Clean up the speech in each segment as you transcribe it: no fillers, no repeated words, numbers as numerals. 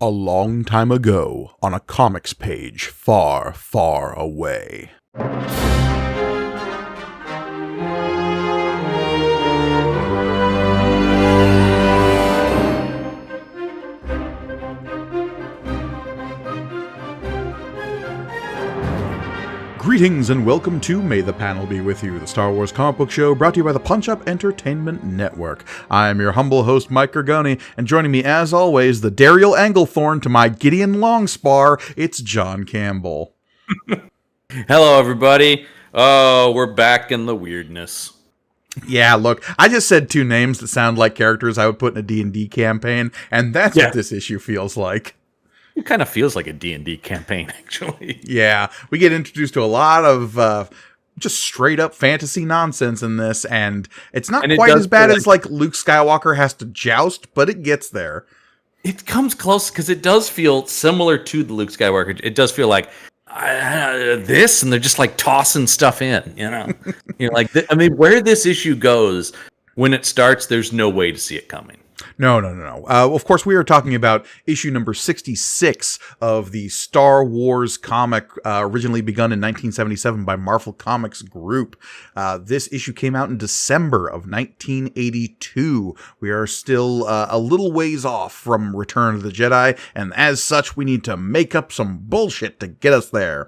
A long time ago, on a comics page far, far away. Greetings and welcome to May the Panel Be With You, the Star Wars comic book show brought to you by the Punch Up Entertainment Network. I am your humble host, Mike Gargoni, and joining me as always, the Dariel Anglethorne to my Gideon Longspar, it's John Campbell. Hello, everybody. Oh, we're back in the weirdness. Yeah, look, I just said two names that sound like characters I would put in a D&D campaign, and that's what this issue feels like. It kind of feels like a D&D campaign, actually. Yeah, we get introduced to a lot of just straight up fantasy nonsense in this, and it's not quite as bad as like Luke Skywalker has to joust, but it gets there. It comes close because it does feel similar to the Luke Skywalker. It does feel like this, and they're just like tossing stuff in, you know? You're like, where this issue goes when it starts, there's no way to see it coming. No. Of course, we are talking about issue number 66 of the Star Wars comic, originally begun in 1977 by Marvel Comics Group. This issue came out in December of 1982. We are still a little ways off from Return of the Jedi, and as such, we need to make up some bullshit to get us there.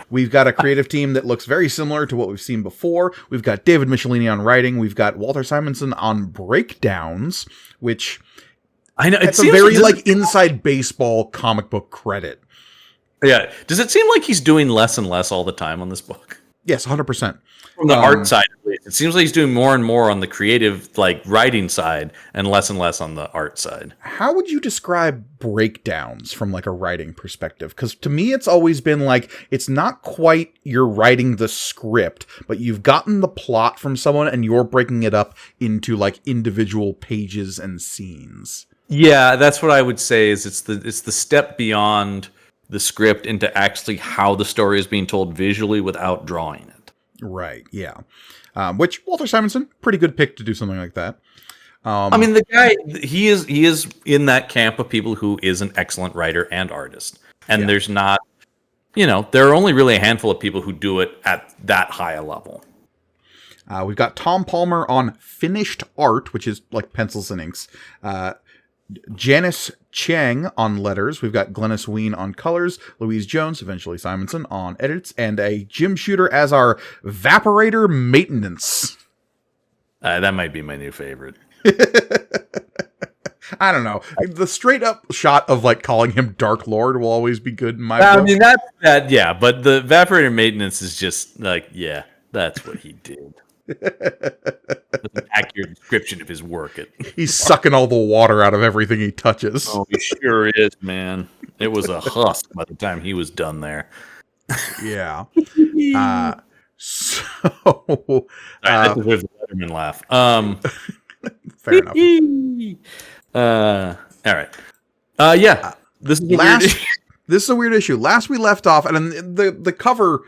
We've got a creative team that looks very similar to what we've seen before. We've got David Michelini on writing. We've got Walter Simonson on breakdowns, which I know it's a very like inside baseball comic book credit. Yeah. Does it seem like he's doing less and less all the time on this book? Yes, 100%. From the art side, at least. It seems like he's doing more and more on the creative, like writing side, and less on the art side. How would you describe breakdowns from like a writing perspective? Because to me, it's always been like, it's not quite you're writing the script, but you've gotten the plot from someone and you're breaking it up into like individual pages and scenes. Yeah, that's what I would say. Is it's the step beyond the script into actually how the story is being told visually without drawing it. Right, yeah. Which, Walter Simonson, pretty good pick to do something like that. The guy, he is in that camp of people who is an excellent writer and artist. And there's not, there are only really a handful of people who do it at that high a level. We've got Tom Palmer on finished art, which is like pencils and inks. Janice Chang on letters. We've got Glennis Ween on colors, Louise Jones, eventually Simonson, on edits, and a Jim Shooter as our Vaporator maintenance. That might be my new favorite. I don't know. The straight up shot of like calling him Dark Lord will always be good in my book. I mean, but the Vaporator maintenance is just like, yeah, that's what he did. That's an accurate description of his work. He's sucking all the water out of everything he touches. Oh, he sure is, man. It was a husk by the time he was done there. Yeah. So that deserves a Letterman laugh. Fair enough. All right. Yeah. This is a weird issue. Last we left off, and the cover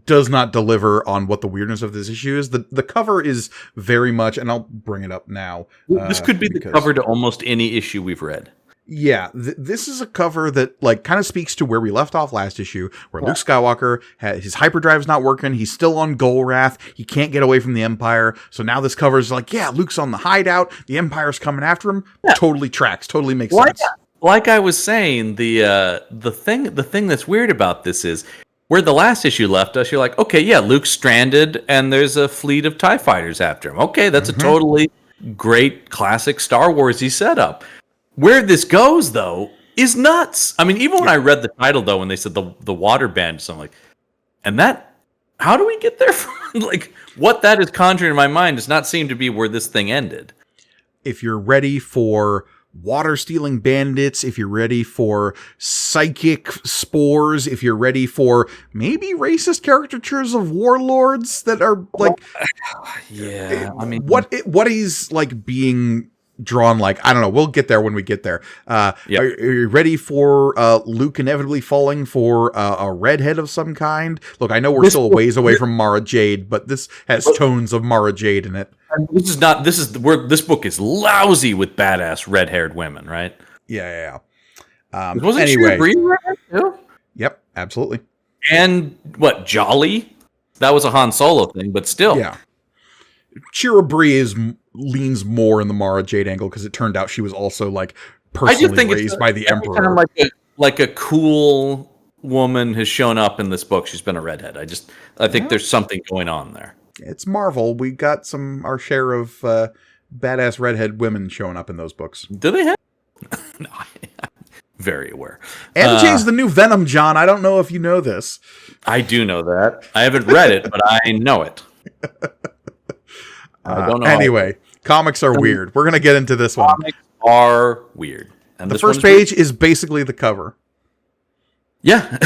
does not deliver on what the weirdness of this issue is. The cover is very much, and I'll bring it up now. This could be the cover to almost any issue we've read. Yeah, this is a cover that like kind of speaks to where we left off last issue, where Luke Skywalker, his hyperdrive's not working. He's still on Golrath. He can't get away from the Empire. So now this cover is like, yeah, Luke's on the hideout. The Empire's coming after him. Yeah. Totally tracks. Totally makes sense. Like I was saying, the thing that's weird about this is where the last issue left us. You're like, okay, yeah, Luke's stranded, and there's a fleet of TIE fighters after him. Okay, that's a totally great classic Star Wars-y setup. Where this goes, though, is nuts. I mean, even when I read the title, though, when they said the water band, so I'm like, and that, how do we get there from? Like, what that is conjuring in my mind does not seem to be where this thing ended. If you're ready for water-stealing bandits, if you're ready for psychic spores, if you're ready for maybe racist caricatures of warlords that are, like... Yeah, I mean... What is, like, being... drawn like, I don't know, we'll get there when we get there. Are you ready for Luke inevitably falling for a redhead of some kind? Look, I know we're still a ways away from Mara Jade, but this has tones of Mara Jade in it. This book is lousy with badass red-haired women, right? Yeah. Wasn't Anyway, she a breeder too? yep, absolutely. And what, Jolly? That was a Han Solo thing, but still. Yeah. Chira Bree leans more in the Mara Jade angle because it turned out she was also like personally raised by the Emperor. Kind of like a cool woman has shown up in this book. She's been a redhead. I think there's something going on there. It's Marvel. We got our share of badass redhead women showing up in those books. Do they have? No, I'm very aware. MJ's the new Venom, John. I don't know if you know this. I do know that. I haven't read it, but I know it. I don't know. Anyway, comics are weird. We're going to get into this one. Comics are weird. And the first page is basically the cover. Yeah.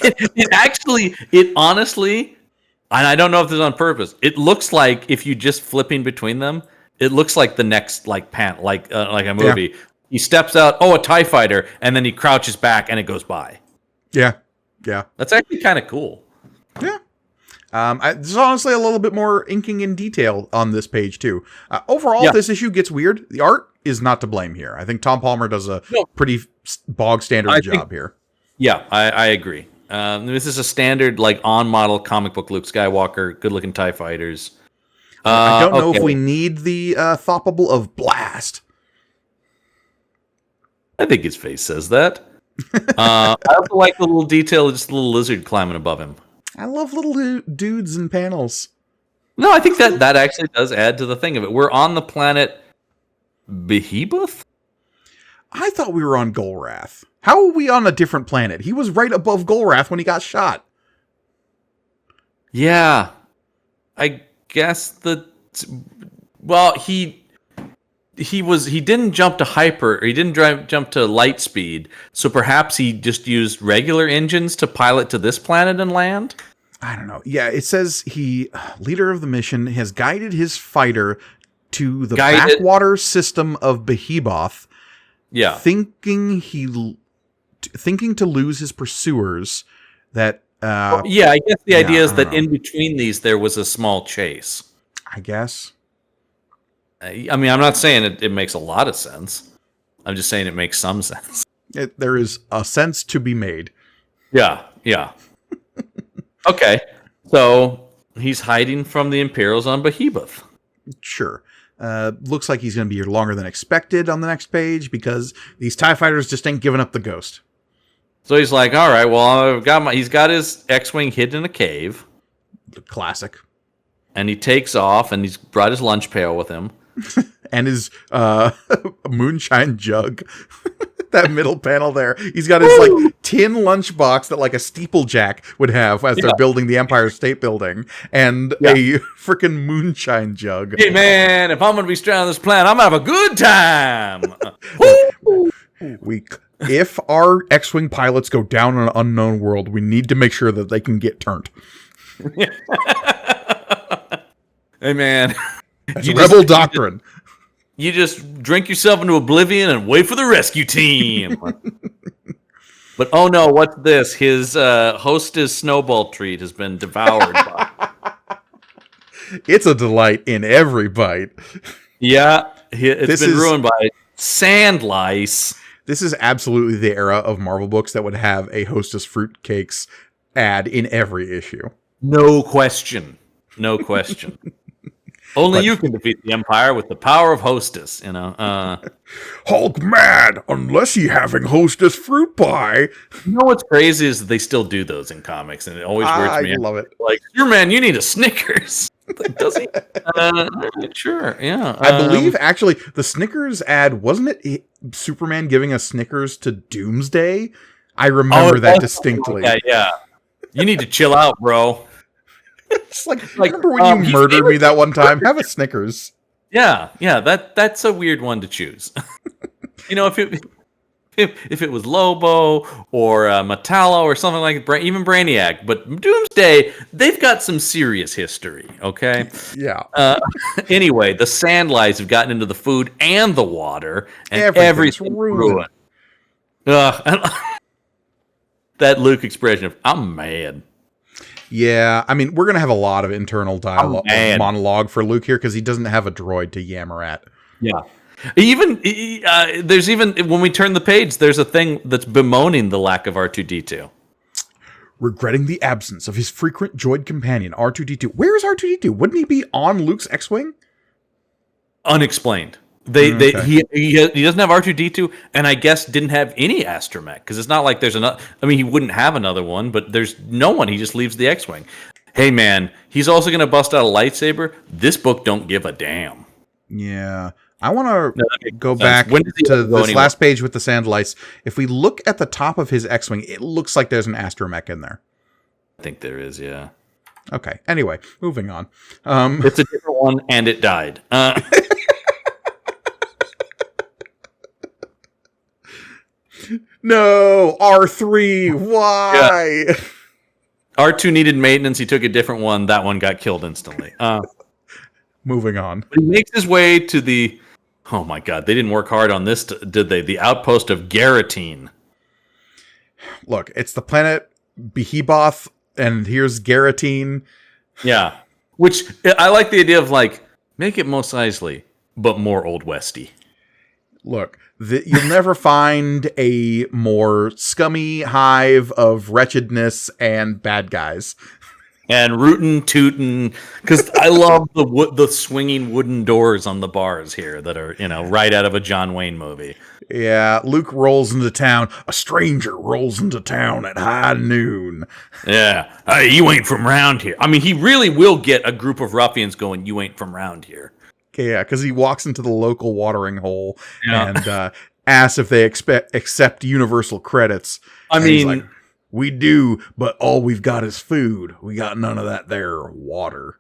it honestly, and I don't know if this is on purpose, it looks like if you just flipping between them, it looks like the next like a movie. Yeah. He steps out, a TIE fighter, and then he crouches back and it goes by. Yeah. Yeah. That's actually kind of cool. Yeah. There's honestly a little bit more inking in detail on this page, too. Overall, this issue gets weird. The art is not to blame here. I think Tom Palmer does a pretty bog standard job here. Yeah, I agree. This is a standard, like, on-model comic book Luke Skywalker, good-looking TIE fighters. I don't know if we need the Thoppable of Blast. I think his face says that. I also like the little detail of just a little lizard climbing above him. I love little dudes and panels. No, I think that actually does add to the thing of it. We're on the planet Behemoth? I thought we were on Golrath. How are we on a different planet? He was right above Golrath when he got shot. Yeah. I guess he didn't jump to hyper, or he didn't jump to light speed, so perhaps he just used regular engines to pilot to this planet and land? I don't know. Yeah, it says leader of the mission, has guided his fighter to the backwater system of Behemoth. Yeah. Thinking to lose his pursuers that... I guess the idea is that in between these there was a small chase. I guess. I mean, I'm not saying it makes a lot of sense. I'm just saying it makes some sense. There is a sense to be made. Yeah. Okay, so he's hiding from the Imperials on Behemoth. Sure. Looks like he's going to be here longer than expected on the next page because these TIE fighters just ain't giving up the ghost. So he's like, all right, well, he's got his X-Wing hidden in a cave. Classic. And he takes off, and he's brought his lunch pail with him. And his moonshine jug. That middle panel there. He's got his like tin lunchbox that like a steeplejack would have as they're building the Empire State Building, and a freaking moonshine jug. Hey man, if I'm gonna be stranded on this planet, I'm gonna have a good time. If our X-Wing pilots go down on an unknown world, we need to make sure that they can get turned. Hey man, that's rebel doctrine. You just drink yourself into oblivion and wait for the rescue team. But oh no, what's this? His Hostess snowball treat has been devoured by... It's a delight in every bite. Yeah, it's been ruined by sand lice. This is absolutely the era of Marvel books that would have a Hostess fruitcakes ad in every issue. No question. Only you can defeat the Empire with the power of Hostess, you know. Hulk mad unless he having Hostess fruit pie. You know what's crazy is that they still do those in comics, and it always weirds me out. I love it. Like, man, you need a Snickers. Like, does he? Sure, yeah. I believe, actually, the Snickers ad, wasn't it Superman giving a Snickers to Doomsday? I remember that distinctly. Yeah. You need to chill out, bro. It's like remember when you murdered me that one time? Have a Snickers. Yeah, that's a weird one to choose. You know, if it was Lobo or Metallo or something like that, even Brainiac, but Doomsday, they've got some serious history, okay? Yeah. Anyway, the sand lice have gotten into the food and the water, and everything's ruined. That Luke expression of, I'm mad. Yeah, I mean, we're going to have a lot of internal dialogue, monologue for Luke here because he doesn't have a droid to yammer at. Yeah. Even there's even when we turn the page, there's a thing that's bemoaning the lack of R2D2. Regretting the absence of his frequent droid companion, R2D2. Where is R2D2? Wouldn't he be on Luke's X-Wing? Unexplained. He doesn't have R2D2, and I guess didn't have any astromech, because it's not like there's another. I mean, he wouldn't have another one, but there's no one. He just leaves the X-Wing. Hey, man, he's also going to bust out a lightsaber. This book don't give a damn. Yeah. I want to go back to this last page with the sandlights. If we look at the top of his X-Wing, it looks like there's an astromech in there. I think there is, yeah. Okay. Anyway, moving on. It's a different one, and it died. No, R3. Why? Yeah. R2 needed maintenance. He took a different one. That one got killed instantly. Moving on. He makes his way to the... Oh my god, they didn't work hard on this, did they? The outpost of Garratine. Look, it's the planet Behemoth, and here's Garratine. Yeah. Which, I like the idea of, like, make it Mos Eisley, but more Old Westy. Look, you'll never find a more scummy hive of wretchedness and bad guys. And rootin' tootin', because I love the swinging wooden doors on the bars here that are, right out of a John Wayne movie. Yeah, Luke rolls into town. A stranger rolls into town at high noon. Yeah. Hey, you ain't from round here. I mean, he really will get a group of ruffians going, you ain't from round here. Yeah, because he walks into the local watering hole and asks if they accept universal credits. I mean... He's like, we do, but all we've got is food. We got none of that there water.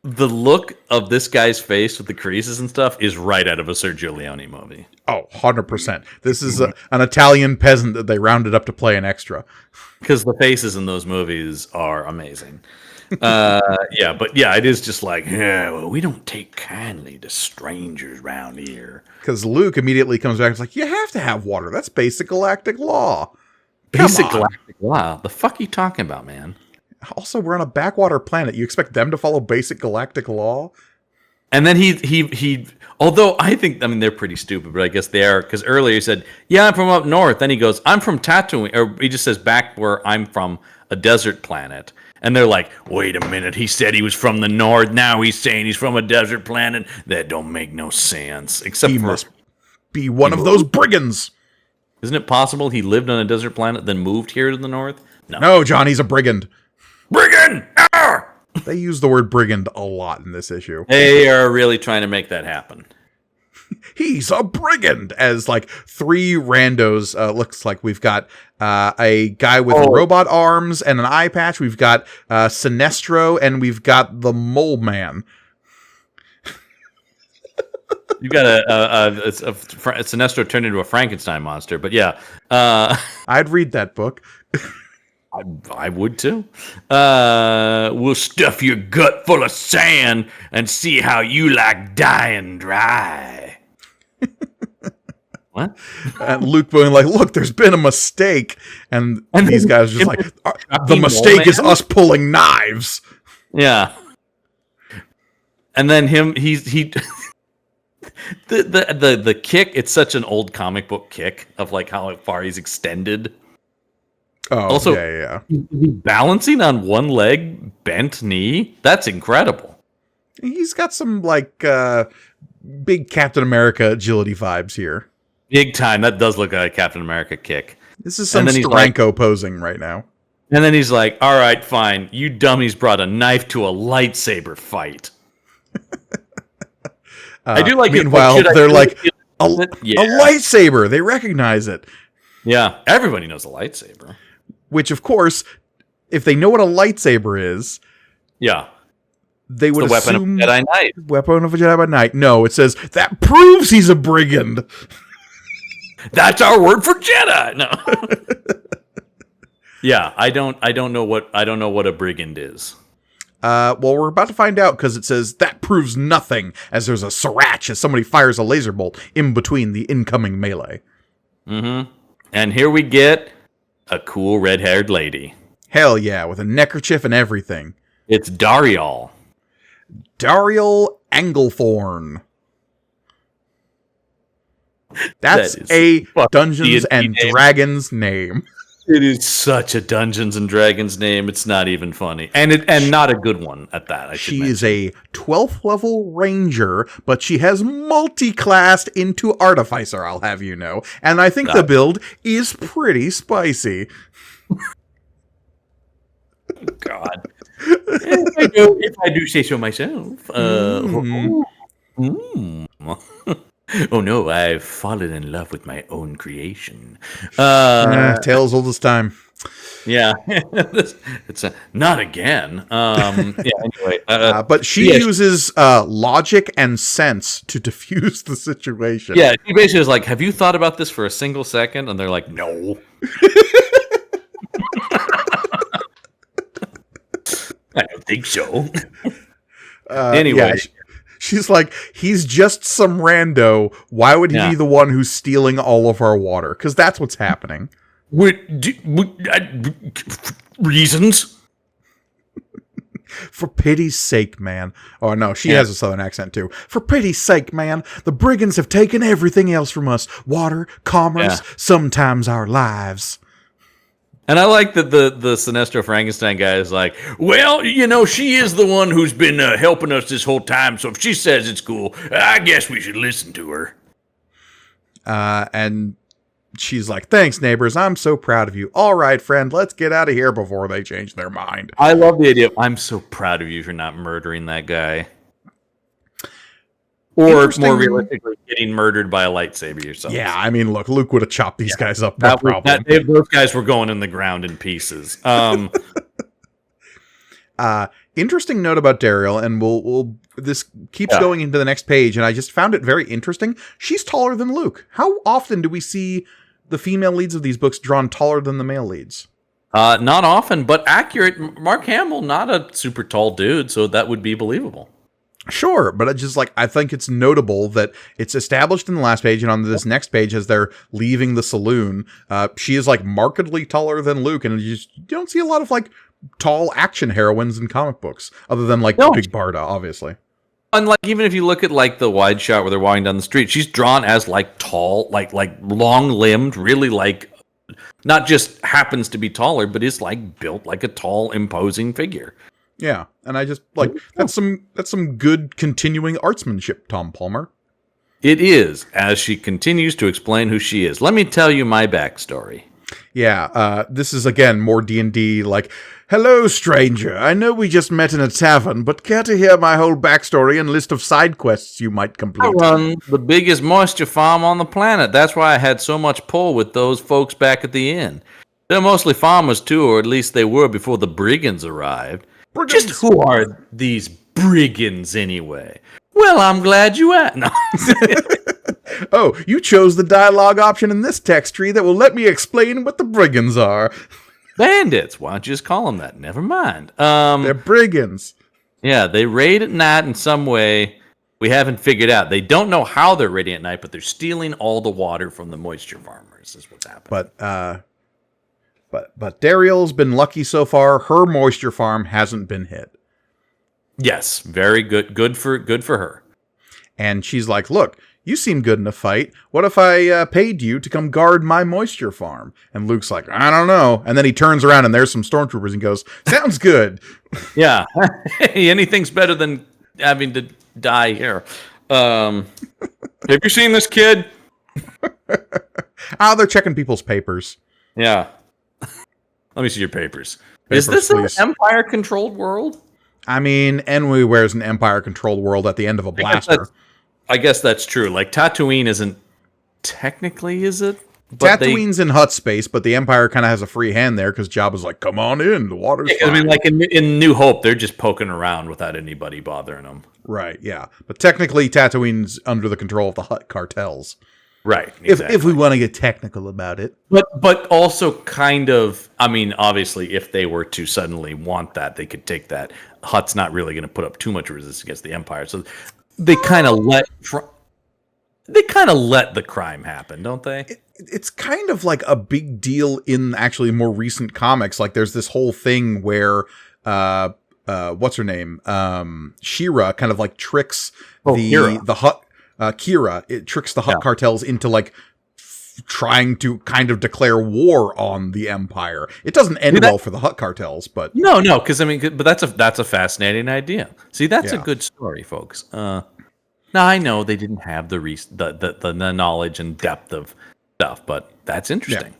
The look of this guy's face with the creases and stuff is right out of a Sergio Leone movie. Oh, 100%. This is an Italian peasant that they rounded up to play an extra. Because the faces in those movies are amazing. It is just like, we don't take kindly to strangers around here. Because Luke immediately comes back and is like, you have to have water. That's basic galactic law. Basic galactic law? The fuck are you talking about, man? Also, we're on a backwater planet. You expect them to follow basic galactic law? And then he although I think, they're pretty stupid, but I guess they are, because earlier he said, yeah, I'm from up north. Then he goes, I'm from Tatooine, or he just says back where I'm from, a desert planet. And they're like, wait a minute, he said he was from the north, now he's saying he's from a desert planet? That don't make no sense. Except he must be one of those brigands. Isn't it possible he lived on a desert planet, then moved here to the north? No, John, he's a brigand. Brigand! Arr! They use the word brigand a lot in this issue. They are really trying to make that happen. He's a brigand, as like three randos. Looks like we've got a guy with robot arms and an eye patch. We've got Sinestro, and we've got the Mole Man. You got a Sinestro turned into a Frankenstein monster, but yeah. I'd read that book. I would too. We'll stuff your gut full of sand and see how you like dying dry. What? And Luke being like, look, there's been a mistake. And these guys are just like, the mistake is us pulling knives. Yeah. And then he the kick, it's such an old comic book kick of like how far he's extended. Oh, also, yeah. Balancing on one leg, bent knee. That's incredible. He's got some like big Captain America agility vibes here. Big time. That does look like a Captain America kick. This is some Steranko posing right now. And then he's like, all right, fine. You dummies brought a knife to a lightsaber fight. I do like meanwhile, it. They're like, a lightsaber. They recognize it. Yeah, everybody knows a lightsaber. Which, of course, if they know what a lightsaber is, yeah, they would assume... Weapon of a Jedi Knight. Weapon of a Jedi Knight. No, it says, that proves he's a brigand. That's our word for Jedi. No. Yeah, I don't know what a brigand is. Well, we're about to find out, because it says, that proves nothing, as there's a sriracha as somebody fires a laser bolt in between the incoming melee. Mm-hmm. And here we get a cool red-haired lady. Hell yeah, with a neckerchief and everything. It's Darial. Darial Anglethorn. That's a Dungeons and Dragons name. It is such a Dungeons and Dragons name. It's not even funny, and not a good one at that. She is a 12th level ranger, but she has multi-classed into artificer. I'll have you know, and I think the build is pretty spicy. God, if I do say so myself. Oh no, I've fallen in love with my own creation. Tales old as time. Yeah, it's not again. Anyway, but she uses logic and sense to diffuse the situation. Yeah, she basically is like, "Have you thought about this for a single second?" And they're like, "No." I don't think so. Anyway. Yeah, she's like, he's just some rando. Why would he be the one who's stealing all of our water? Because that's what's happening. Reasons? For pity's sake, man. Oh, no, she has a southern accent, too. For pity's sake, man. The brigands have taken everything else from us. Water, commerce, sometimes our lives. And I like that the Sinestro Frankenstein guy is like, well, you know, she is the one who's been helping us this whole time, so if she says it's cool, I guess we should listen to her. And she's like, thanks, neighbors. I'm so proud of you. All right, friend, let's get out of here before they change their mind. I love the idea of, I'm so proud of you for not murdering that guy. Or more realistically, getting murdered by a lightsaber yourself. Yeah, I mean, look, Luke would have chopped these guys up. No problem. Those guys were going in the ground in pieces. Interesting note about Daryl, and we'll this keeps going into the next page, and I just found it very interesting. She's taller than Luke. How often do we see the female leads of these books drawn taller than the male leads? Not often, but accurate. Mark Hamill, not a super tall dude, so that would be believable. Sure, but it's just like, I think it's notable that it's established in the last page, and on this next page, as they're leaving the saloon, she is like markedly taller than Luke, and you don't see a lot of like tall action heroines in comic books, other than like Big Barda, obviously. And like, even if you look at like the wide shot where they're walking down the street, she's drawn as like tall, like long limbed, really like not just happens to be taller, but is like built like a tall, imposing figure. Yeah, and I just like that's some good continuing artsmanship, Tom Palmer. It is, as she continues to explain who she is. Let me tell you my backstory. Yeah, this is again more D&D like, hello stranger, I know we just met in a tavern, but care to hear my whole backstory and list of side quests you might complete? I run the biggest moisture farm on the planet. That's why I had so much pull with those folks back at the inn. They're mostly farmers too, or at least they were before the brigands arrived. Brigands. Just who are these brigands anyway? Well, I'm glad you asked. No. Oh, you chose the dialogue option in this text tree that will let me explain what the brigands are. Bandits. Why don't you just call them that? Never mind. They're brigands. Yeah, they raid at night in some way. We haven't figured out. They don't know how they're raiding at night, but they're stealing all the water from the moisture farmers. Is what's happening. But Dariel's been lucky so far. Her moisture farm hasn't been hit. Yes, very good. Good for her. And she's like, look, you seem good in a fight. What if I paid you to come guard my moisture farm? And Luke's like, I don't know. And then he turns around and there's some stormtroopers and goes, sounds good. Yeah. Anything's better than having to die here. Have you seen this kid? They're checking people's papers. Yeah. Let me see your papers. Is this an Empire-controlled world? I mean, Enwy wears an Empire-controlled world at the end of a blaster. I guess that's true. Like, Tatooine isn't technically, is it? But Tatooine's in hut space, but the Empire kind of has a free hand there because Jabba's like, come on in, the water's fine. I mean, like in New Hope, they're just poking around without anybody bothering them. Right, yeah. But technically, Tatooine's under the control of the Hutt cartels. Right, exactly. If we want to get technical about it. But also kind of, I mean, obviously, if they were to suddenly want that, they could take that. Hutt's not really going to put up too much resistance against the Empire, so they kind of let the crime happen, don't they? It's kind of like a big deal in actually more recent comics. Like there's this whole thing where what's her name? She-Ra kind of like tricks the Hutt. Kira, it tricks the Hutt Yeah. cartels into like trying to kind of declare war on the Empire. It doesn't end well for the Hutt cartels, but No, because I mean, but that's a fascinating idea. See, that's a Yeah. good story, folks. Now I know they didn't have the knowledge and depth of stuff, but that's interesting.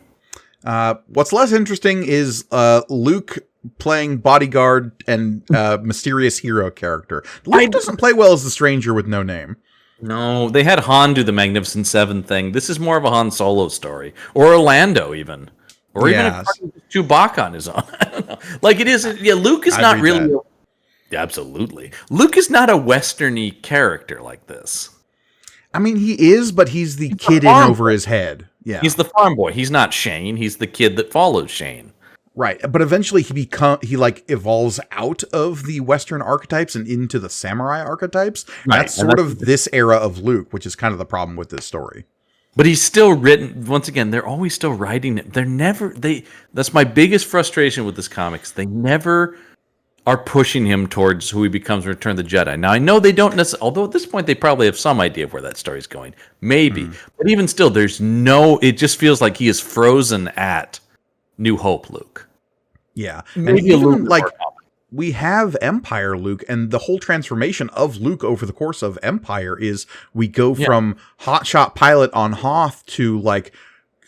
what's less interesting is Luke playing bodyguard and mysterious hero character. Luke doesn't play well as the stranger with no name. No, they had Han do the Magnificent Seven thing. This is more of a Han Solo story, or Orlando even, or even if Chewbacca on his own. I don't know. Like it is. Yeah, Luke is not really. Absolutely, Luke is not a westerny character like this. I mean, he is, but he's the kid in over his head. Yeah, he's the farm boy. He's not Shane. He's the kid that follows Shane. Right, but eventually he like evolves out of the Western archetypes and into the samurai archetypes. Right. That's sort of this era of Luke, which is kind of the problem with this story. But he's still written. Once again, they're always still writing it. They're never. That's my biggest frustration with this comics. They never are pushing him towards who he becomes in Return of the Jedi. Now I know they don't necessarily. Although at this point they probably have some idea of where that story's going. Maybe, but even still, there's no. It just feels like he is frozen at New Hope Luke. Yeah. Maybe and even like we have Empire Luke, and the whole transformation of Luke over the course of Empire is we go from hotshot pilot on Hoth to like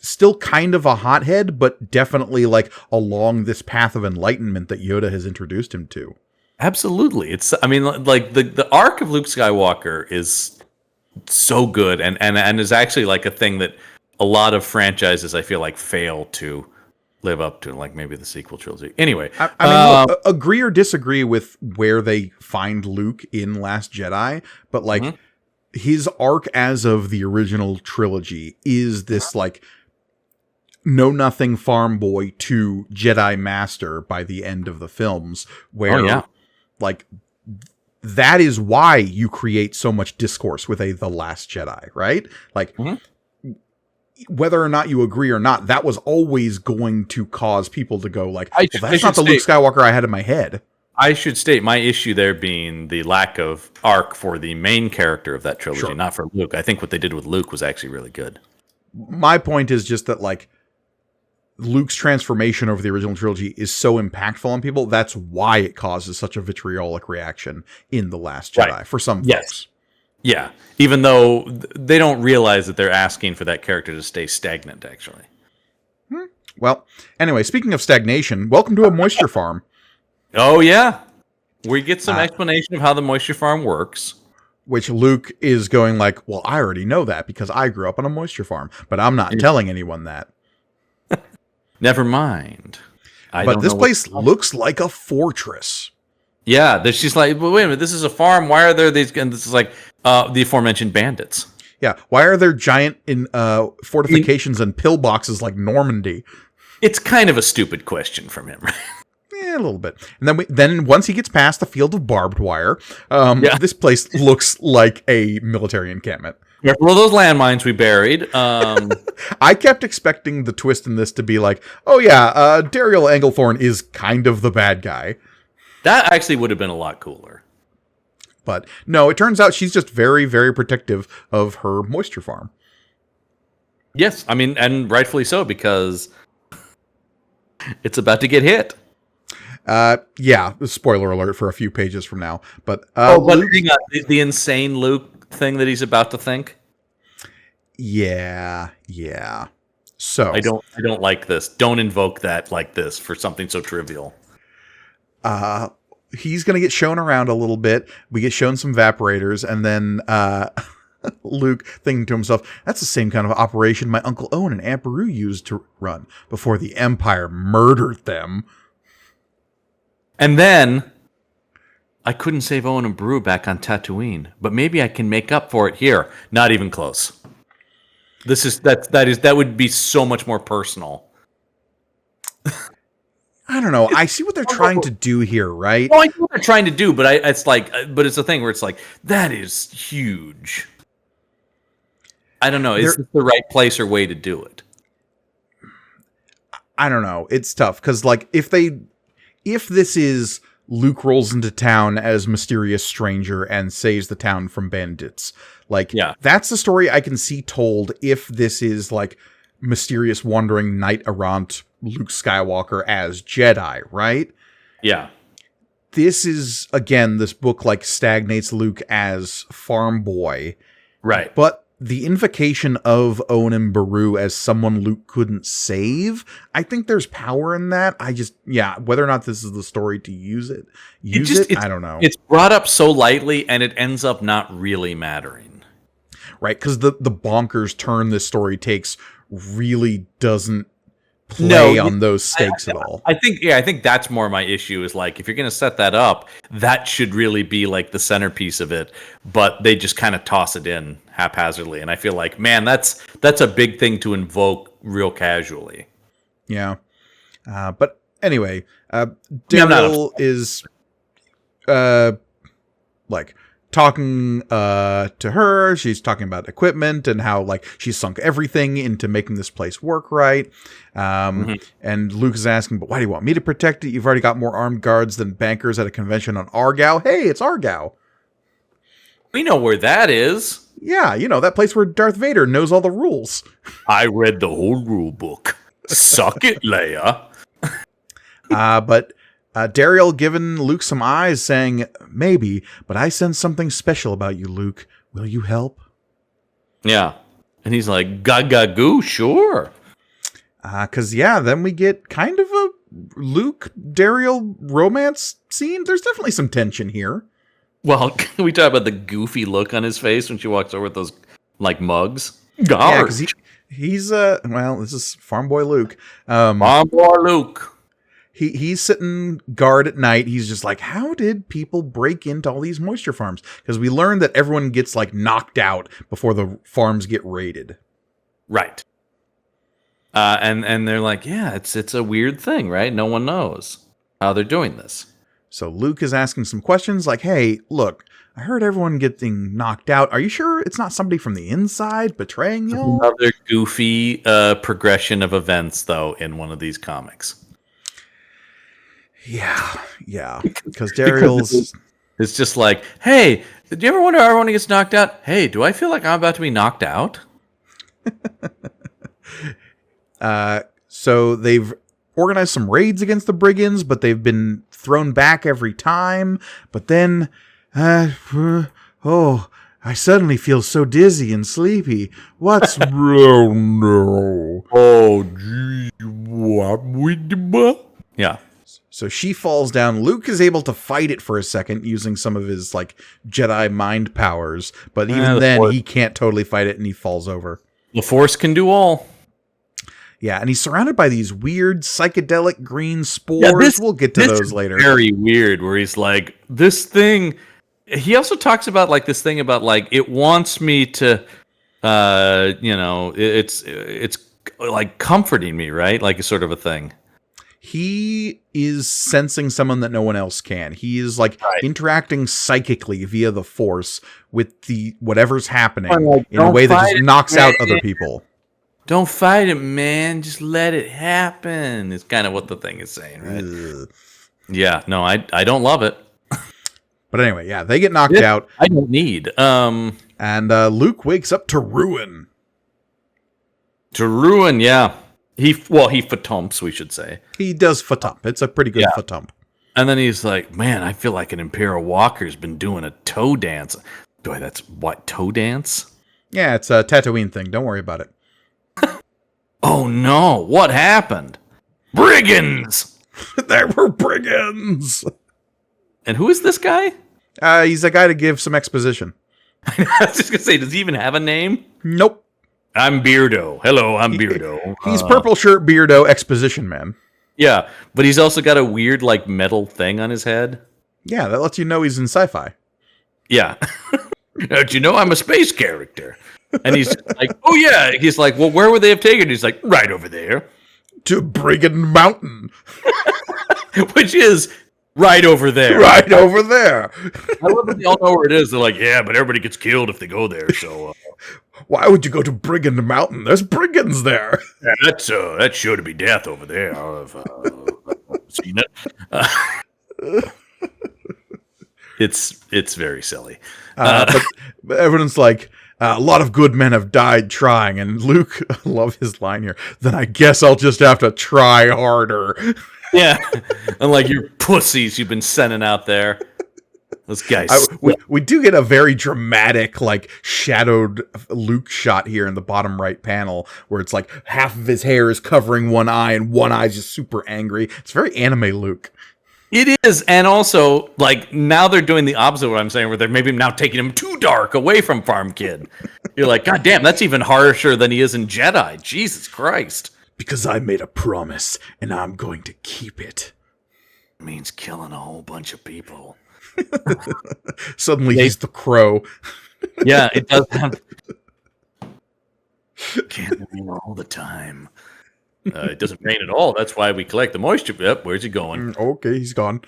still kind of a hothead, but definitely like along this path of enlightenment that Yoda has introduced him to. Absolutely. I mean, like the arc of Luke Skywalker is so good and is actually like a thing that a lot of franchises I feel like fail to live up to, like maybe the sequel trilogy. Anyway, I mean, look, agree or disagree with where they find Luke in Last Jedi, but like his arc as of the original trilogy is this like know nothing farm boy to Jedi master by the end of the films, where like that is why you create so much discourse with The Last Jedi, right? Like whether or not you agree or not, that was always going to cause people to go like, well, that's not the Luke Skywalker I had in my head. I should state my issue there being the lack of arc for the main character of that trilogy, not for Luke. I think what they did with Luke was actually really good. My point is just that like Luke's transformation over the original trilogy is so impactful on people. That's why it causes such a vitriolic reaction in The Last Jedi for some folks. Yeah, even though they don't realize that they're asking for that character to stay stagnant, actually. Well, anyway, speaking of stagnation, welcome to a moisture farm. Oh, yeah. We get some explanation of how the moisture farm works. Which Luke is going like, well, I already know that because I grew up on a moisture farm, but I'm not telling anyone that. Never mind. But this place looks like a fortress. Yeah, she's like, well, wait a minute, this is a farm. Why are there these? And this is like the aforementioned bandits. Yeah, why are there giant fortifications and pillboxes like Normandy? It's kind of a stupid question from him, right? Yeah, a little bit. And then once he gets past the field of barbed wire, this place looks like a military encampment. Well, those landmines we buried. I kept expecting the twist in this to be like, oh yeah, Dariel Anglethorne is kind of the bad guy. That actually would have been a lot cooler. But no, it turns out she's just very, very protective of her moisture farm. Yes, I mean, and rightfully so, because it's about to get hit. Yeah, spoiler alert for a few pages from now. But Luke, the insane Luke thing that he's about to think. Yeah. So I don't like this. Don't invoke that like this for something so trivial. He's going to get shown around a little bit. We get shown some evaporators, and then Luke thinking to himself, that's the same kind of operation my Uncle Owen and Aunt Beru used to run before the Empire murdered them. And then, I couldn't save Owen and Beru back on Tatooine, but maybe I can make up for it here. Not even close. That would be so much more personal. I don't know. I see what they're trying to do here, right? Well, I know what they're trying to do, but it's a thing where it's like, that is huge. I don't know. Is this the right place or way to do it? I don't know. It's tough because, like, if this is Luke rolls into town as mysterious stranger and saves the town from bandits. Like, that's the story I can see told if this is like mysterious wandering knight errant Luke Skywalker as Jedi, right? Yeah. This is, again, this book like stagnates Luke as farm boy. Right. But the invocation of Owen Beru as someone Luke couldn't save, I think there's power in that. Whether or not this is the story to use it, I don't know. It's brought up so lightly, and it ends up not really mattering. Right, because the bonkers turn this story takes really doesn't play on those stakes at all. I think that's more my issue is like, if you're going to set that up, that should really be like the centerpiece of it, but they just kind of toss it in haphazardly. And I feel like, man, that's a big thing to invoke real casually. Yeah. But anyway, Daryl is like talking to her. She's talking about equipment and how like she's sunk everything into making this place work right. And Luke is asking, but why do you want me to protect it? You've already got more armed guards than bankers at a convention on Argao. Hey, it's Argao. We know where that is. Yeah, that place where Darth Vader knows all the rules. I read the whole rule book. Suck it, Leia. But Daryl giving Luke some eyes, saying, maybe, but I sense something special about you, Luke. Will you help? Yeah. And he's like, gaga goo, sure. Because, then we get kind of a Luke-Daryl romance scene. There's definitely some tension here. Well, can we talk about the goofy look on his face when she walks over with those, like, mugs? Yeah, because he's, this is Farm Boy Luke. Farm Boy Luke. He's sitting guard at night. He's just like, how did people break into all these moisture farms? Because we learned that everyone gets, like, knocked out before the farms get raided. Right. And they're like, yeah, it's a weird thing, right? No one knows how they're doing this. So Luke is asking some questions like, hey, look, I heard everyone getting knocked out. Are you sure it's not somebody from the inside betraying you? Another goofy progression of events, though, in one of these comics. Yeah. Because Daryl's... It's just like, hey, do you ever wonder how everyone gets knocked out? Hey, do I feel like I'm about to be knocked out? So they've organized some raids against the brigands, but they've been thrown back every time. But then, I suddenly feel so dizzy and sleepy. What's wrong now? Oh, gee, what with the butt? Yeah. So she falls down. Luke is able to fight it for a second using some of his like Jedi mind powers, but even then he can't totally fight it and he falls over. The Force can do all. Yeah, and he's surrounded by these weird psychedelic green spores. We'll get to those later. Very weird, where he's like, this thing. He also talks about like this thing about like it wants me to, it's like comforting me, right? Like a sort of a thing. He is sensing someone that no one else can. He is like interacting psychically via the Force with the whatever's happening in a way that just knocks out other people. Don't fight it, man. Just let it happen. It's kind of what the thing is saying, right? Yeah, no, I don't love it. But anyway, yeah, they get knocked out. I don't need. And Luke wakes up to ruin. To ruin, yeah. He fatumps, we should say. He does fatump. It's a pretty good fatump. And then he's like, man, I feel like an Imperial Walker's been doing a toe dance. Boy, that's what, toe dance? Yeah, it's a Tatooine thing. Don't worry about it. Oh no, what happened? Brigands! There were brigands! And who is this guy? He's a guy to give some exposition. I was just going to say, does he even have a name? Nope. I'm Beardo. Hello, I'm Beardo. He's purple shirt Beardo exposition man. Yeah, but he's also got a weird like metal thing on his head. Yeah, that lets you know he's in sci-fi. Yeah. Don't you know I'm a space character? And he's like, oh yeah. He's like, well, where would they have taken? He's like, right over there. To Brigand Mountain. Which is right over there. Right over there. I love that they all know where it is. They're like, yeah, but everybody gets killed if they go there, so... Why would you go to Brigand Mountain? There's brigands there. Yeah, that's sure to be death over there. I've seen it. It's very silly. But everyone's like, a lot of good men have died trying, and Luke, I love his line here, then I guess I'll just have to try harder. Yeah. Unlike your pussies you've been sending out there. Those guys. We do get a very dramatic, like, shadowed Luke shot here in the bottom right panel, where it's like half of his hair is covering one eye, and one eye's just super angry. It's very anime Luke. It is, and also, like, now they're doing the opposite of what I'm saying, where they're maybe now taking him too dark away from Farm Kid. You're like, God damn, that's even harsher than he is in Jedi. Jesus Christ. Because I made a promise, and I'm going to keep it. It means killing a whole bunch of people. Suddenly he's the crow. Yeah, it does have... Can't rain all the time. It doesn't rain at all. That's why we collect the moisture. Yep, where's he going? Okay, he's gone.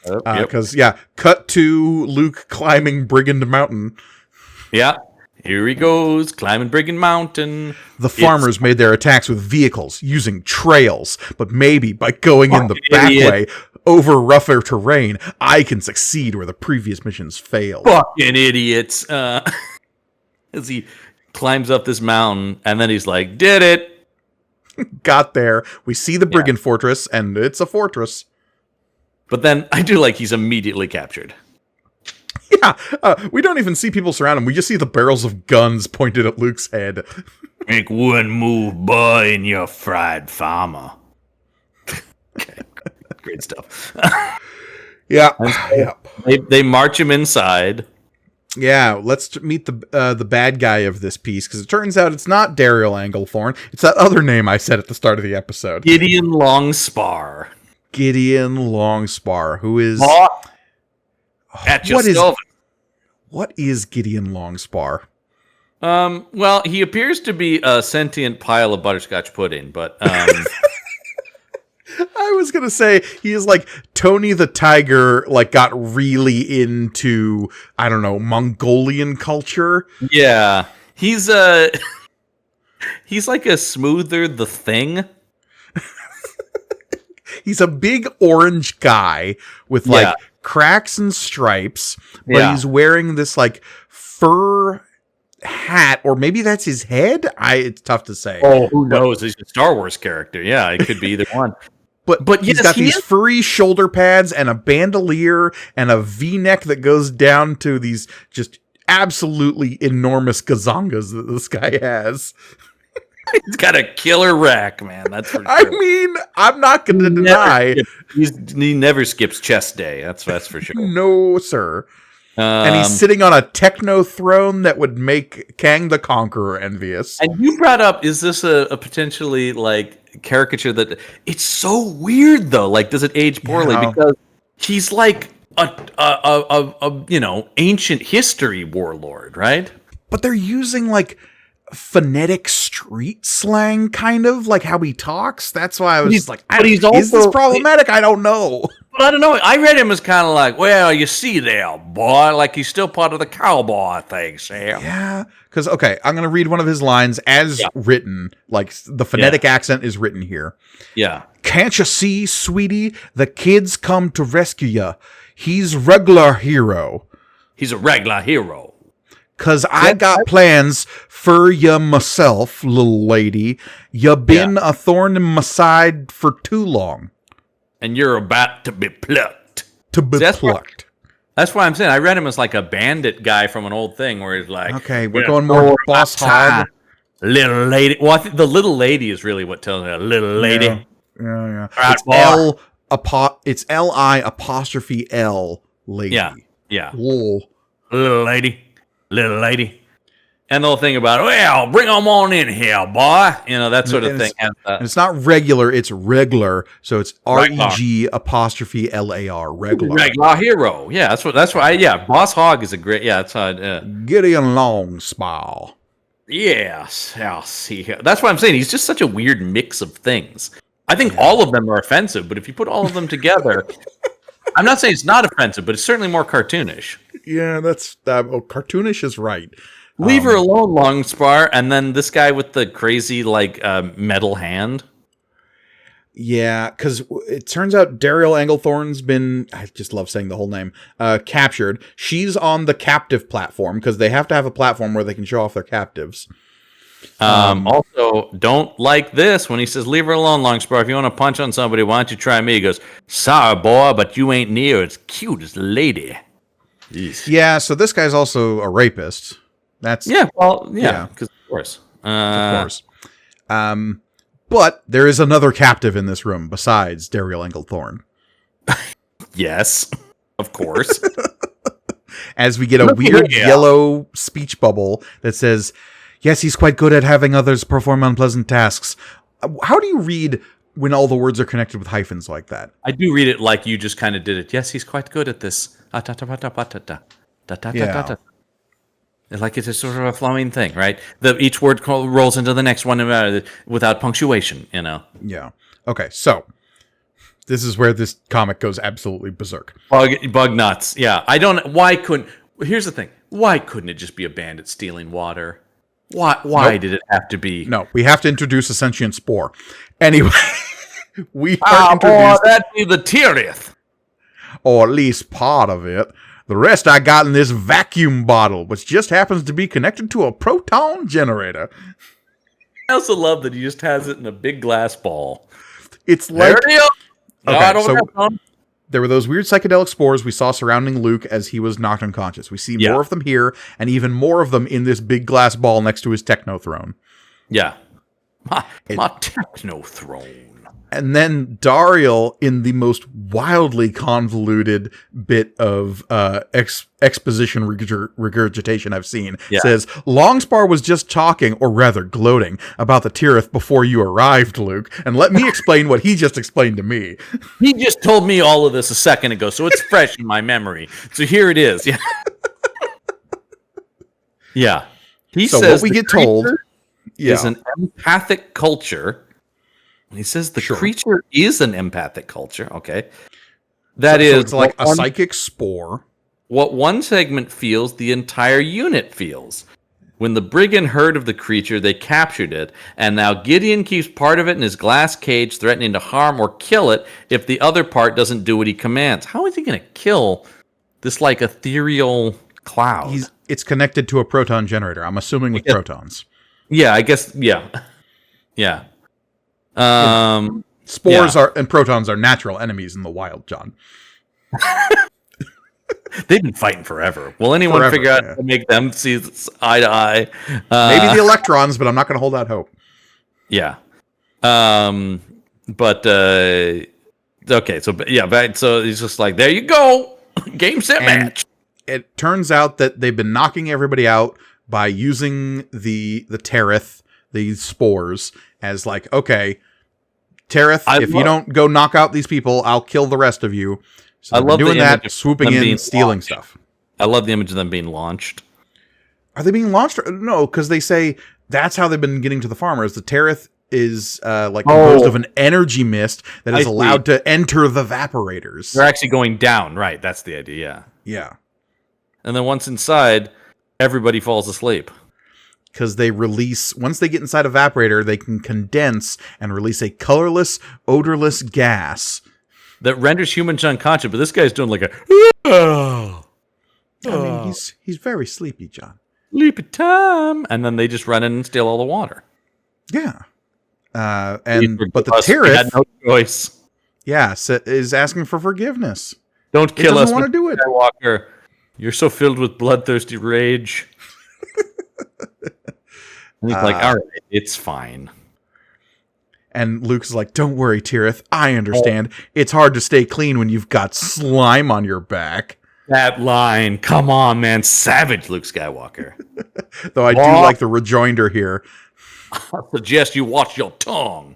Yep. Because, cut to Luke climbing Brigand Mountain. Yeah, here he goes, climbing Brigand Mountain. The farmers made their attacks with vehicles, using trails. But maybe by going in the back way, over rougher terrain, I can succeed where the previous missions failed. Fucking idiots. As he climbs up this mountain, and then he's like, did it. Got there. We see the Brigand Fortress, and it's a fortress. But then I do like he's immediately captured. Yeah, we don't even see people surround him. We just see the barrels of guns pointed at Luke's head. Make one move, boy, and you're fried farmer. Okay, great stuff. Yeah. They march him inside. Yeah, let's meet the bad guy of this piece, because it turns out it's not Daryl Anglethorne. It's that other name I said at the start of the episode. Gideon Longspar. Gideon Longspar, who is... What is Gideon Longspar? Well, he appears to be a sentient pile of butterscotch pudding, but... I was gonna say he is like Tony the Tiger, like got really into, I don't know, Mongolian culture. Yeah, he's he's like a smoother the Thing. He's a big orange guy with like cracks and stripes, but he's wearing this like fur hat, or maybe that's his head. It's tough to say. Oh, who knows? He's a Star Wars character. Yeah, it could be either one. But he's got these furry shoulder pads and a bandolier and a V-neck that goes down to these just absolutely enormous gazongas that this guy has. He's got a killer rack, man. That's for sure. I mean, I'm not going to deny. He never skips chest day. That's for sure. No, sir. And he's sitting on a techno throne that would make Kang the Conqueror envious. And you brought up, is this a potentially like caricature that it's so weird though? Like, does it age poorly? Yeah. Because he's like a ancient history warlord, right? But they're using like phonetic street slang, kind of like how he talks. That's why I was just like, is this problematic? I don't know. But I don't know. I read him as kind of like, well, you see there, boy, like he's still part of the cowboy thing, Sam. Yeah, because, okay, I'm going to read one of his lines as written. Like, the phonetic accent is written here. Yeah. Can't you see, sweetie? The kids come to rescue you. He's regular hero. He's a regular hero. Cause I got plans for you myself, little lady. You been a thorn in my side for too long. And you're about to be plucked. Plucked. That's why I'm saying I read him as like a bandit guy from an old thing where he's like, okay, we're going more Boss Hog. Little lady. Well, I think the little lady is really what tells me a little lady. Yeah. Right, it's L-I apostrophe L lady. Yeah. Lol. Little lady. And the whole thing about, well, bring them on in here, boy. You know, that sort of thing. And it's not regular, it's regular. So it's R-E-G apostrophe L-A-R, regular. Regular hero. Yeah, that's why. Boss Hog is a great, that's how. Gideon Longspar. Yes, I'll see here. That's why I'm saying he's just such a weird mix of things. I think all of them are offensive, but if you put all of them together, I'm not saying it's not offensive, but it's certainly more cartoonish. Yeah, that's cartoonish is right. Leave her alone, Longspar, and then this guy with the crazy like metal hand. Yeah, because it turns out Daryl Anglethorne's been, I just love saying the whole name, captured. She's on the captive platform, because they have to have a platform where they can show off their captives. Also, don't like this when he says, "Leave her alone, Longspur. If you want to punch on somebody, why don't you try me?" He goes, "Sorry, boy, but you ain't near as cute as the lady." Jeez. Yeah, so this guy's also a rapist. That's because of course. of course. But there is another captive in this room besides Daryl Anglethorne. Yes, of course. As we get a weird yellow speech bubble that says, "Yes, he's quite good at having others perform unpleasant tasks." How do you read when all the words are connected with hyphens like that? I do read it like you just kind of did it. Yes, he's quite good at this. Yeah. Like it's a sort of a flowing thing, right? Each word rolls into the next one without punctuation, you know. Yeah. Okay, so this is where this comic goes absolutely berserk. Bug nuts. Yeah. Here's the thing. Why couldn't it just be a bandit stealing water? Why did it have to be? No, we have to introduce a sentient spore. Anyway, we are introduced... that'd be the Tirith. Or at least part of it. The rest I got in this vacuum bottle, which just happens to be connected to a proton generator. I also love that he just has it in a big glass ball. It's like... Okay, so there were those weird psychedelic spores we saw surrounding Luke as he was knocked unconscious. We see more of them here, and even more of them in this big glass ball next to his techno throne. Yeah. My techno throne. And then Daryl, in the most wildly convoluted bit of exposition regurgitation I've seen, says, "Longspar was just talking, or rather gloating, about the Tirith before you arrived, Luke. And let me explain what he just explained to me." He just told me all of this a second ago, so it's fresh in my memory. So here it is. Yeah. Yeah. He says what we get told is an empathic culture. He says the creature is an empathic culture. Okay. So it's like a psychic spore. What one segment feels, the entire unit feels. When the brigand heard of the creature, they captured it, and now Gideon keeps part of it in his glass cage, threatening to harm or kill it if the other part doesn't do what he commands. How is he going to kill this, like, ethereal cloud? It's connected to a proton generator, I'm assuming with protons. Yeah, I guess, yeah. Yeah. Spores and protons are natural enemies in the wild, John. They've been fighting forever. Will anyone figure out how to make them see eye to eye? Maybe the electrons, but I'm not going to hold out hope. Yeah. Okay. So he's just like, there you go. Game, set, match. It turns out that they've been knocking everybody out by using the Tirith, these spores, as like, okay, Tirith, if you don't go knock out these people, I'll kill the rest of you. So I love doing that, swooping in, stealing stuff. I love the image of them being launched. Are they being launched? No, because they say that's how they've been getting to the farmers. The Tirith is composed of an energy mist that is allowed to enter the evaporators. They're actually going down, right? That's the idea. Yeah. And then once inside, everybody falls asleep. Because they release, once they get inside evaporator, they can condense and release a colorless, odorless gas that renders humans unconscious. But this guy's doing like a. I mean, he's very sleepy, John. Sleepy time, and then they just run in and steal all the water. Yeah, but the Tirith had no choice. Yeah, is asking for forgiveness. Don't kill us. Want to do it, Skywalker. You're so filled with bloodthirsty rage. And he's like, all right, it's fine. And Luke's like, don't worry, Tirith. I understand. It's hard to stay clean when you've got slime on your back. That line. Come on, man. Savage Luke Skywalker. Though I do like the rejoinder here. I suggest you watch your tongue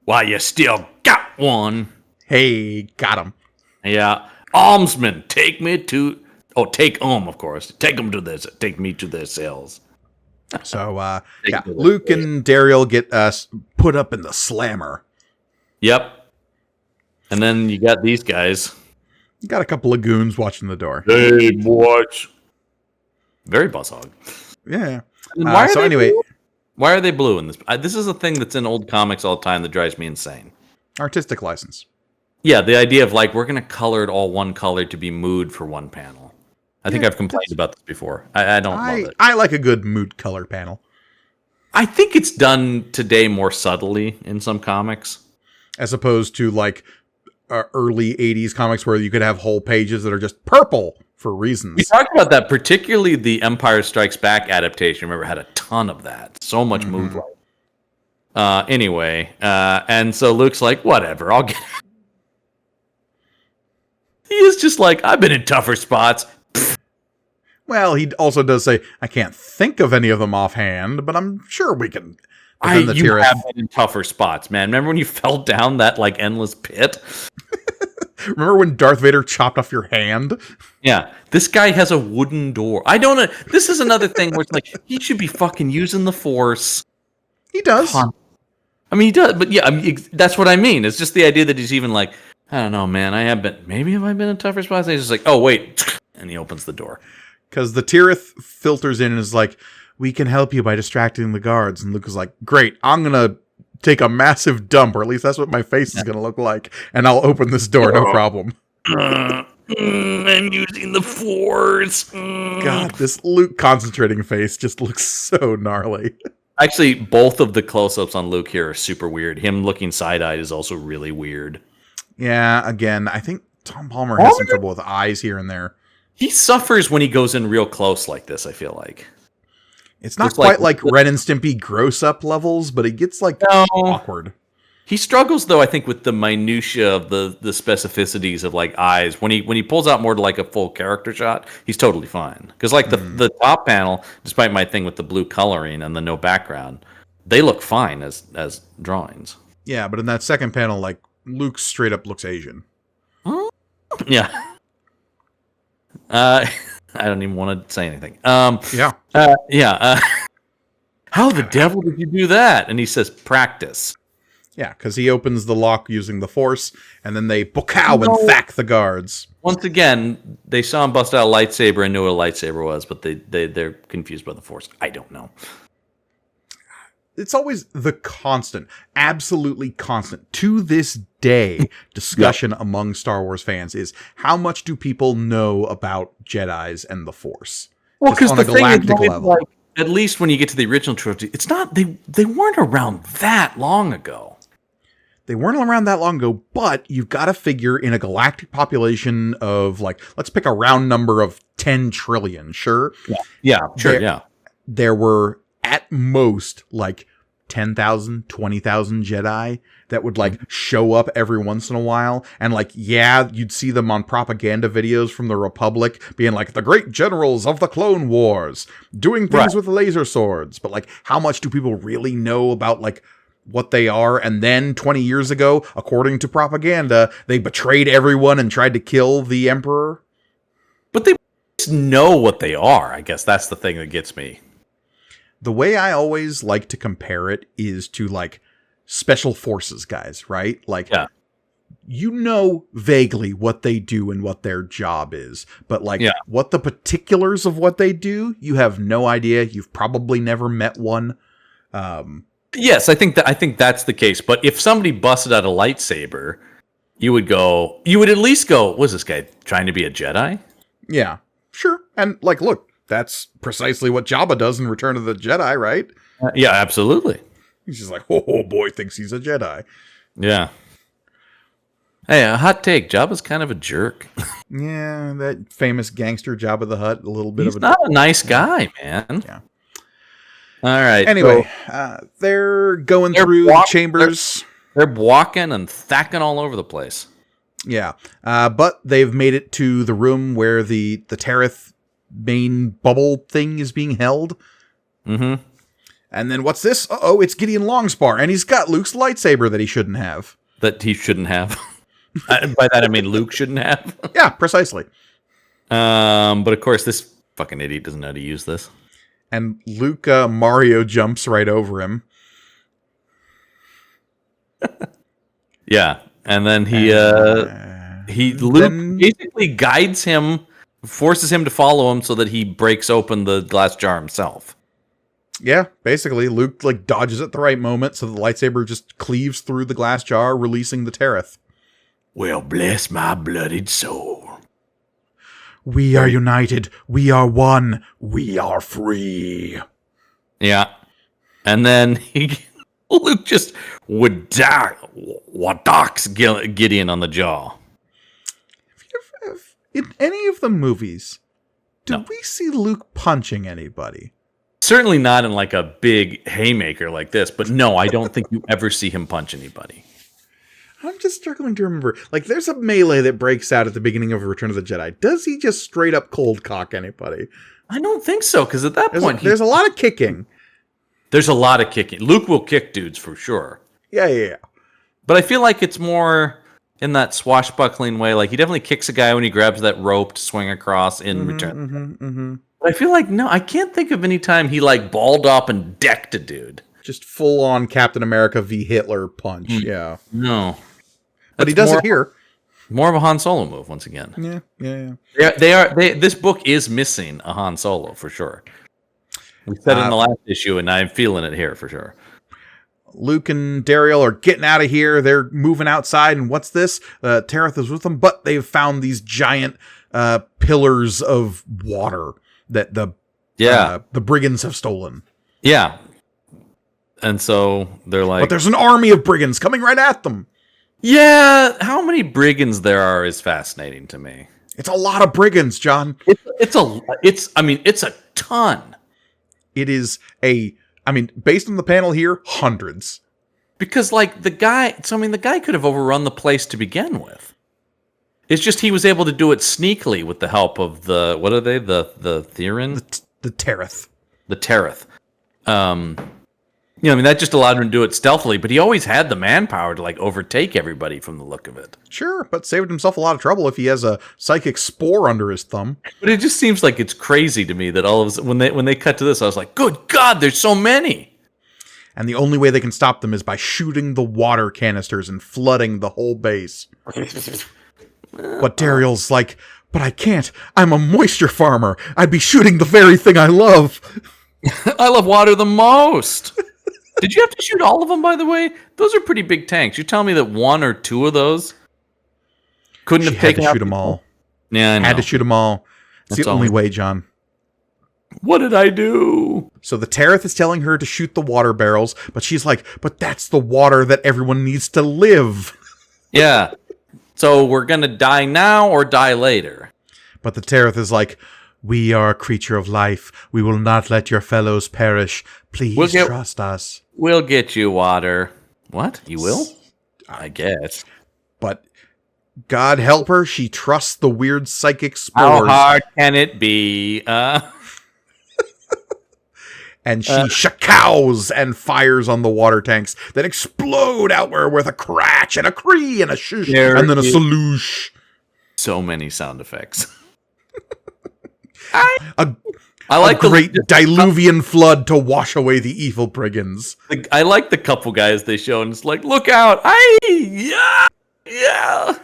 while you still got one. Hey, got him. Yeah. Almsman, take me to... Oh, take of course. Take me to their cells. So, Luke and Daryl get put up in the slammer. Yep. And then you got these guys. You got a couple of goons watching the door. Hey, watch. Very boss hog. Yeah. Why are they blue in this? This is a thing that's in old comics all the time that drives me insane. Artistic license. Yeah, the idea of like we're going to color it all one color to be mood for one panel. I think I've complained about this before. I don't love it. I like a good mood color panel. I think it's done today more subtly in some comics. As opposed to like early 80s comics where you could have whole pages that are just purple for reasons. We talked about that, particularly the Empire Strikes Back adaptation. Remember, had a ton of that. So much mood light. Anyway, and so Luke's like, whatever, I'll get it. He is just like, I've been in tougher spots. Well, he also does say, I can't think of any of them offhand, but I'm sure we can. You have been in tougher spots, man. Remember when you fell down that like endless pit? Remember when Darth Vader chopped off your hand? Yeah, this guy has a wooden door. I don't know. This is another thing where it's like, he should be fucking using the Force. He does. I mean, he does, but yeah, I mean, that's what I mean. It's just the idea that he's even like, I don't know, man. Maybe have I been in tougher spots? And he's just like, oh, wait. And he opens the door. Because the Tirith filters in and is like, we can help you by distracting the guards. And Luke is like, great, I'm going to take a massive dump, or at least that's what my face is going to look like, and I'll open this door, no problem. I'm using the Force. God, this Luke concentrating face just looks so gnarly. Actually, both of the close-ups on Luke here are super weird. Him looking side-eyed is also really weird. Yeah, again, I think Tom Palmer has some trouble with eyes here and there. He suffers when he goes in real close like this, I feel like. It's not quite like Ren and Stimpy gross-up levels, but it gets like awkward. He struggles, though, I think, with the minutia of the specificities of like eyes. When he pulls out more to like a full character shot, he's totally fine. Because like the top panel, despite my thing with the blue coloring and the no background, they look fine as drawings. Yeah, but in that second panel, like Luke straight up looks Asian. Yeah. I don't even want to say anything. Yeah. How the devil did you do that? And he says, practice. Yeah, because he opens the lock using the Force, and then they bokow and thack the guards. Once again, they saw him bust out a lightsaber and knew what a lightsaber was, but they're confused by the Force. I don't know. It's always the constant, absolutely constant, to this day, discussion among Star Wars fans is how much do people know about Jedis and the Force? Well, because the galactic level. Like, at least when you get to the original trilogy, it's not they weren't around that long ago. They weren't around that long ago, but you've got to figure in a galactic population of, like, let's pick a round number of 10 trillion, sure? Yeah, sure, There were, at most, like, 10,000, 20,000 Jedi that would, like, show up every once in a while. And, like, yeah, you'd see them on propaganda videos from the Republic being like, the great generals of the Clone Wars, doing things with laser swords. But, like, how much do people really know about, like, what they are? And then 20 years ago, according to propaganda, they betrayed everyone and tried to kill the Emperor. But they know what they are. I guess that's the thing that gets me. The way I always like to compare it is to, like, special forces guys, right? Like, you know vaguely what they do and what their job is, but, like, what the particulars of what they do, you have no idea. You've probably never met one. Yes, I think that's the case. But if somebody busted out a lightsaber, you would at least go, was this guy trying to be a Jedi? Yeah, sure. And, like, look, that's precisely what Jabba does in Return of the Jedi, right? Yeah, absolutely. He's just like, oh boy, thinks he's a Jedi. Yeah. Hey, a hot take. Jabba's kind of a jerk. Yeah, that famous gangster Jabba the Hutt, a little bit He's not a nice guy, man. Yeah. All right. Anyway, they're going through the chambers. They're walking and thacking all over the place. Yeah, but they've made it to the room where the Tareth main bubble thing is being held. Mm-hmm. And then what's this? Uh-oh, it's Gideon Longspar, and he's got Luke's lightsaber that he shouldn't have. That he shouldn't have. By that I mean Luke shouldn't have. Yeah, precisely. But of course, this fucking idiot doesn't know how to use this. And Luke Mario jumps right over him. Yeah, and then Luke basically guides him, forces him to follow him so that he breaks open the glass jar himself. Yeah, basically, Luke like dodges at the right moment, so the lightsaber just cleaves through the glass jar, releasing the Tereth. Well, bless my bloodied soul. We are united. We are one. We are free. Yeah. And then Luke just docks Gideon on the jaw. In any of the movies, do No. we see Luke punching anybody? Certainly not in like a big haymaker like this, but no, I don't think you ever see him punch anybody. I'm just struggling to remember. Like, there's a melee that breaks out at the beginning of Return of the Jedi. Does he just straight up cold cock anybody? I don't think so, because at that point... There's a lot of kicking. There's a lot of kicking. Luke will kick dudes for sure. Yeah. But I feel like it's more in that swashbuckling way. Like, he definitely kicks a guy when he grabs that rope to swing across in Return. But I feel like, no, I can't think of any time he, like, balled up and decked a dude. Just full-on Captain America v. Hitler punch, yeah. No. But he does it here. More of a Han Solo move, once again. Yeah. This book is missing a Han Solo, for sure. We said in the last issue, and I'm feeling it here, for sure. Luke and Dariel are getting out of here. They're moving outside, and what's this? Tereth is with them, but they've found these giant pillars of water that the brigands have stolen. Yeah. And so they're like... But there's an army of brigands coming right at them. Yeah, how many brigands there are is fascinating to me. It's a lot of brigands, John. It's a ton. It is based on the panel here, hundreds. Because like the guy could have overrun the place to begin with. It's just he was able to do it sneakily with the help of the what are they? The Theron? The Tereth. The Tereth. That just allowed him to do it stealthily, but he always had the manpower to like overtake everybody from the look of it. Sure, but saved himself a lot of trouble if he has a psychic spore under his thumb. But it just seems like it's crazy to me that all of us, when they cut to this, I was like, good God, there's so many. And the only way they can stop them is by shooting the water canisters and flooding the whole base. But Dariel's like, but I can't. I'm a moisture farmer. I'd be shooting the very thing I love. I love water the most. Did you have to shoot all of them, by the way? Those are pretty big tanks. You tell me that one or two of those couldn't have taken out... Had to shoot them all. Yeah, I know. Had to shoot them all. It's the only way, John. What did I do? So the Tereth is telling her to shoot the water barrels, but she's like, but that's the water that everyone needs to live. Yeah. So we're going to die now or die later. But the Tereth is like, we are a creature of life. We will not let your fellows perish. Please trust us. We'll get you water. What? You will? I guess. But God help her, she trusts the weird psychic spores. How hard can it be? And she shakows and fires on the water tanks that explode outward with a crash and a cree and a shush and then a saloosh. So many sound effects. I like a great diluvian flood to wash away the evil brigands. I like the couple guys they show, and it's like, look out! Yeah.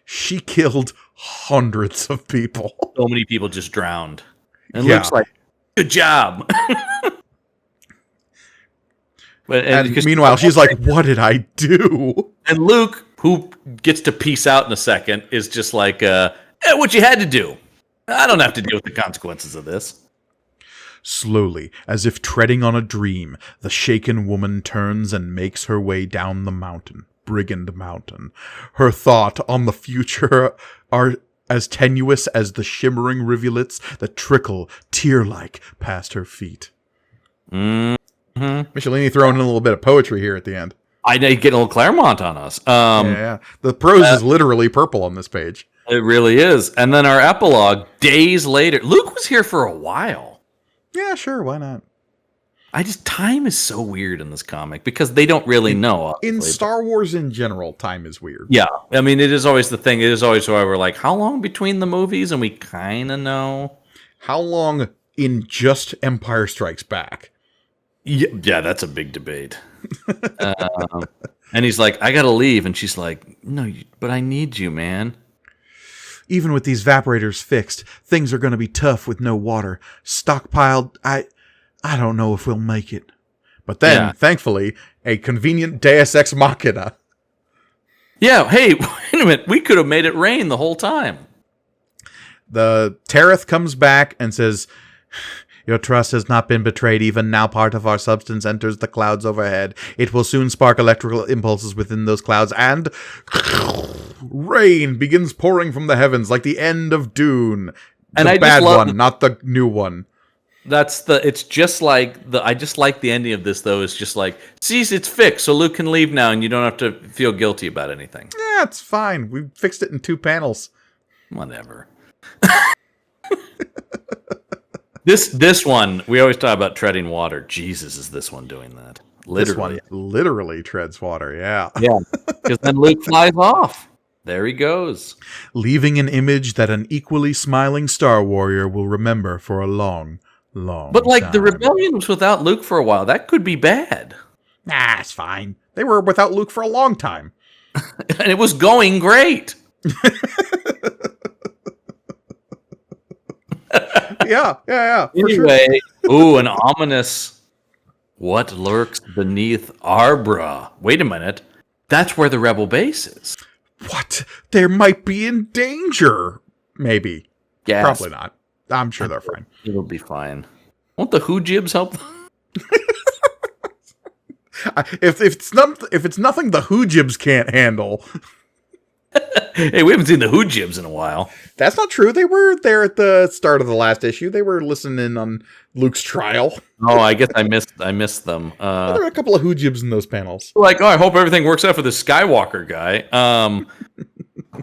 She killed hundreds of people. So many people just drowned. And Luke's like, good job. And meanwhile, she's like, what did I do? And Luke, who gets to peace out in a second, is just like, what you had to do. I don't have to deal with the consequences of this. Slowly, as if treading on a dream, the shaken woman turns and makes her way down the mountain, Brigand Mountain. Her thought on the future are as tenuous as the shimmering rivulets that trickle, tear-like, past her feet. Michelini throwing in a little bit of poetry here at the end. I get a little Claremont on us. Yeah. The prose is literally purple on this page. It really is. And then our epilogue, days later. Luke was here for a while. Yeah, sure. Why not? Time is so weird in this comic because they don't really know. In Star Wars in general, time is weird. Yeah. I mean, it is always the thing. It is always why we're like, how long between the movies? And we kind of know. How long in just Empire Strikes Back? Yeah, that's a big debate. And he's like, I got to leave. And she's like, no, but I need you, man. Even with these evaporators fixed, things are going to be tough with no water. Stockpiled, I don't know if we'll make it. But then, thankfully, a convenient Deus Ex Machina. Yeah, hey, wait a minute. We could have made it rain the whole time. The Tereth comes back and says, your trust has not been betrayed. Even now, part of our substance enters the clouds overhead. It will soon spark electrical impulses within those clouds, and rain begins pouring from the heavens like the end of Dune. And the bad one, not the new one. It's just like I just like the ending of this, though. It's just like, see, it's fixed, so Luke can leave now, and you don't have to feel guilty about anything. Yeah, it's fine. We fixed it in 2 panels. Whatever. This one, we always talk about treading water. Jesus, is this one doing that? Literally. This one literally treads water, yeah. Yeah, because then Luke flies off. There he goes. Leaving an image that an equally smiling Star Warrior will remember for a long, long But, like, time. the rebellion was without Luke for a while. That could be bad. Nah, it's fine. They were without Luke for a long time. And it was going great. Yeah. Anyway, an ominous what lurks beneath Arbra. Wait a minute. That's where the rebel base is. What? They might be in danger. Maybe. Yes. Probably not. I'm sure they're fine. It'll be fine. Won't the Who Jibs help? If it's nothing the Who Jibs can't handle. Hey, we haven't seen the Who Jibs in a while. That's not true. They were there at the start of the last issue. They were listening on Luke's trial. Oh, I guess I missed them. There were a couple of Who Jibs in those panels. Like, I hope everything works out for the Skywalker guy.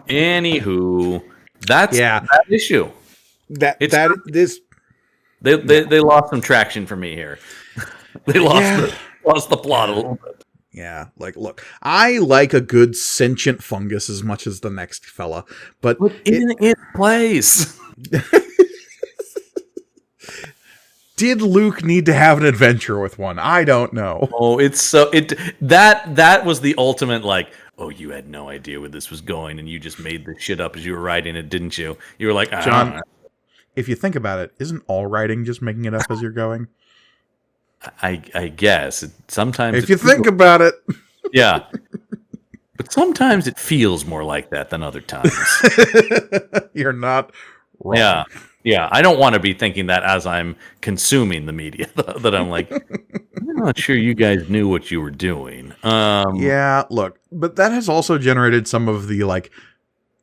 Anywho, that's that issue. They lost some traction for me here. They lost the plot a little bit. Yeah, like, look, I like a good sentient fungus as much as the next fella, but in its place. Did Luke need to have an adventure with one? I don't know. Oh, that was the ultimate, like, oh, you had no idea where this was going, and you just made this shit up as you were writing it, didn't you? You were like, John, if you think about it, isn't all writing just making it up as you're going? I guess. Sometimes if you think about it. Yeah. But sometimes it feels more like that than other times. You're not wrong. Yeah. I don't want to be thinking that as I'm consuming the media, that I'm like, I'm not sure you guys knew what you were doing. Yeah, look, but that has also generated some of the, like,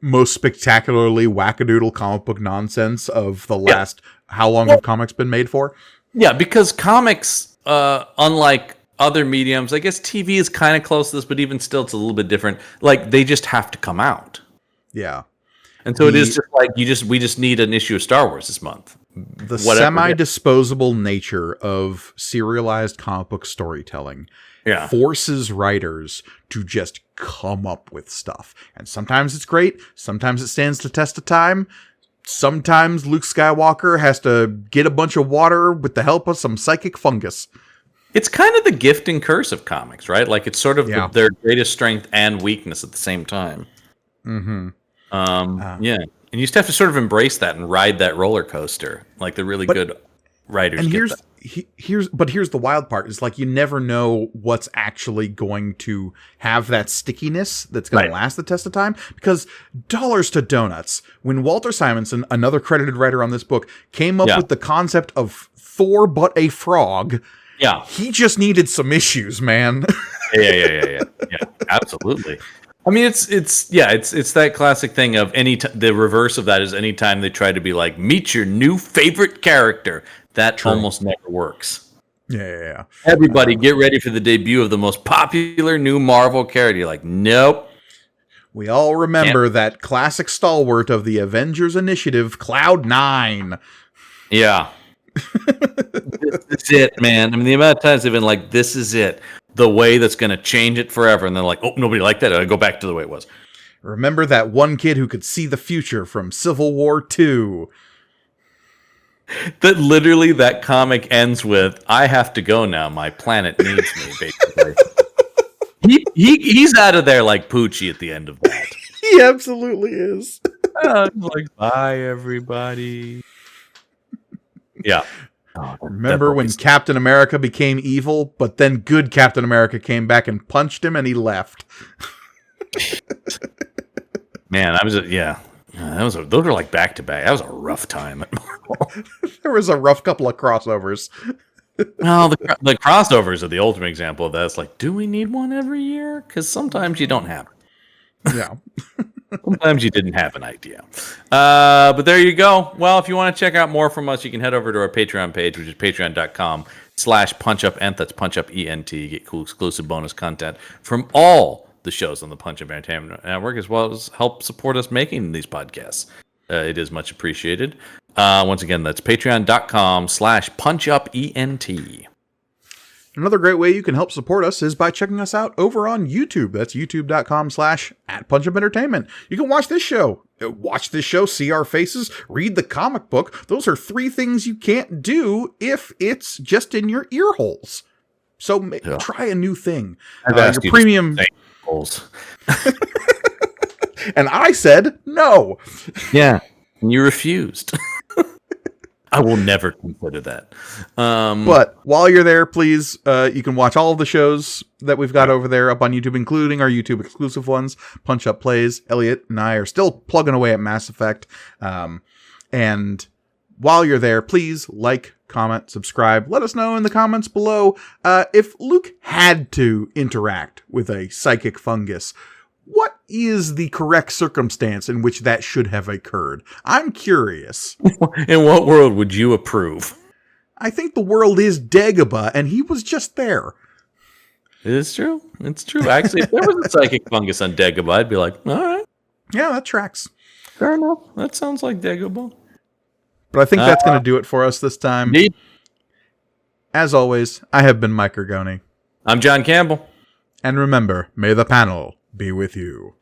most spectacularly wackadoodle comic book nonsense of the last, how long have comics been made for? Yeah, because comics, unlike other mediums, I guess TV is kind of close to this, but even still, it's a little bit different. Like, they just have to come out. Yeah. And so it is just like, we just need an issue of Star Wars this month. The semi-disposable nature of serialized comic book storytelling forces writers to just come up with stuff. And sometimes it's great. Sometimes it stands the test of time. Sometimes Luke Skywalker has to get a bunch of water with the help of some psychic fungus. It's kind of the gift and curse of comics, right? Like, it's sort of their greatest strength and weakness at the same time. Mm-hmm. Yeah. And you just have to sort of embrace that and ride that roller coaster, like the really good writers. And here's the wild part is, like, you never know what's actually going to have that stickiness that's going to last the test of time, because dollars to donuts, when Walter Simonson, another credited writer on this book, came up with the concept of Thor but a frog, he just needed some issues, man. Yeah, absolutely. I mean, it's that classic thing of the reverse of that is anytime they try to be like, meet your new favorite character. That almost never works. Yeah. Everybody get ready for the debut of the most popular new Marvel character. You're like, nope. We all remember that classic stalwart of the Avengers Initiative, Cloud9. Yeah. This is it, man. I mean, the amount of times they've been like, this is it. The way that's going to change it forever. And they're like, oh, nobody liked that. I go back to the way it was. Remember that one kid who could see the future from Civil War II. That literally that comic ends with, I have to go now. My planet needs me, basically. He's out of there like Poochie at the end of that. He absolutely is. Like, bye, everybody. Yeah. Remember when Captain America became evil, but then good Captain America came back and punched him and he left? Man, those are like back to back. That was a rough time at Marvel. There was a rough couple of crossovers. No, the crossovers are the ultimate example of that. It's like, do we need one every year? Because sometimes you don't have it. Yeah. Sometimes you didn't have an idea. But there you go. Well, if you want to check out more from us, you can head over to our Patreon page, which is patreon.com/punchupent. That's punchupent. You get cool exclusive bonus content from all the shows on the Punch Up Entertainment Network, as well as help support us making these podcasts. It is much appreciated. Once again, that's patreon.com/punchupent. Another great way you can help support us is by checking us out over on YouTube. That's youtube.com/@punchupentertainment. You can watch this show, see our faces, read the comic book. Those are 3 things you can't do if it's just in your ear holes. So try a new thing. Your premium holes. And I said no. Yeah, and you refused. I will never consider that. But while you're there, please, you can watch all of the shows that we've got over there up on YouTube, including our YouTube exclusive ones, Punch Up Plays. Elliot and I are still plugging away at Mass Effect. And while you're there, please like, comment, subscribe. Let us know in the comments below if Luke had to interact with a psychic fungus. What is the correct circumstance in which that should have occurred? I'm curious. In what world would you approve? I think the world is Dagobah, and he was just there. It's true. It's true. Actually, if there was a psychic fungus on Dagobah, I'd be like, all right. Yeah, that tracks. Fair enough. That sounds like Dagobah. But I think that's going to do it for us this time. Indeed. As always, I have been Mike Ergoni. I'm John Campbell. And remember, may the panel be with you.